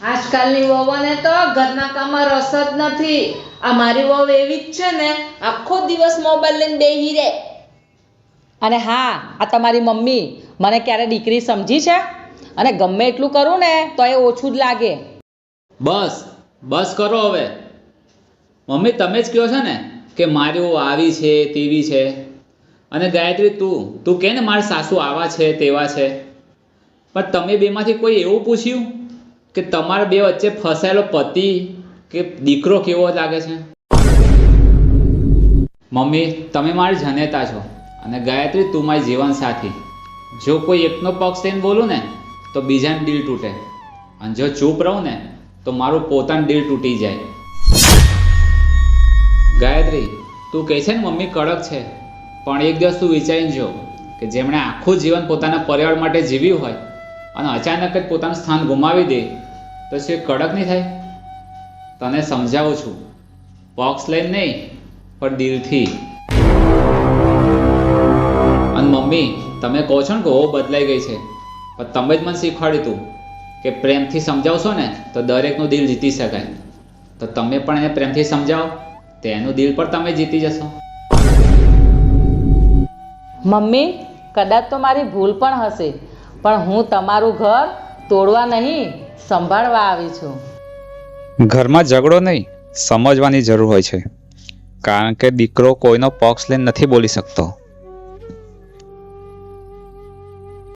આજકાલની વહુને તો ઘરના કામમાં રસ જ નથી. આ મારી વહુ એવી જ છે ને, આખો દિવસ મોબાઈલ લઈને બેહી રહે. અને હા, આ તમારી મમ્મી મને ક્યારે દીકરી સમજી છે? અને ગમે એટલું કરું ને તો એ ઓછું જ લાગે. બસ બસ કરો હવે. મમ્મી તમે જ કહો છો ને કે મારી વહુ આવી છે તેવી છે. અને ગાયત્રી તું કે ને મારા સાસુ આવા છે તેવા છે. પણ તમે બેમાંથી કોઈ એવું પૂછ્યું કે તમારા બે વચ્ચે ફસાયેલો પતિ કે દીકરો કેવો લાગે છે? મમ્મી તમે મારી જનેતા છો અને ગાયત્રી તું મારી જીવનસાથી. જો કોઈ એકનો પક્ષ લઈને બોલું ને તો બીજાનું દિલ તૂટે, અને જો ચૂપ રહું ને તો મારું પોતાનું દિલ તૂટી જાય. ગાયત્રી તું કહે છે ને મમ્મી કડક છે, પણ એક દિવસ તું વિચારીને જો કે જેમણે આખું જીવન પોતાના પરિવાર માટે જીવ્યું હોય અને અચાનક જ પોતાનું સ્થાન ગુમાવી દે તો શું કડક નહીં થાય? તને સમજાવું છું, પક્ષ લઈને નહીં પણ દિલથી. અને મમ્મી તમે કહો છો ને કે ઓ બદલાઈ ગઈ છે, પણ તમે જ મને શીખવાડ્યું હતું કે પ્રેમથી સમજાવશો ને તો દરેકનું દિલ જીતી શકાય. તો તમે પણ એને પ્રેમથી સમજાવો તો એનું દિલ પણ તમે જીતી જશો. મમ્મી કદાચ તો મારી ભૂલ પણ હશે, પણ હું તમારું ઘર તોડવા નહીં સંભાળવા આવી છું. ઘરમાં ઝઘડો નહીં, સમજવાની જરૂર હોય છે. કારણ કે દીકરો કોઈનો પક્ષ લઈને નથી બોલી શકતો.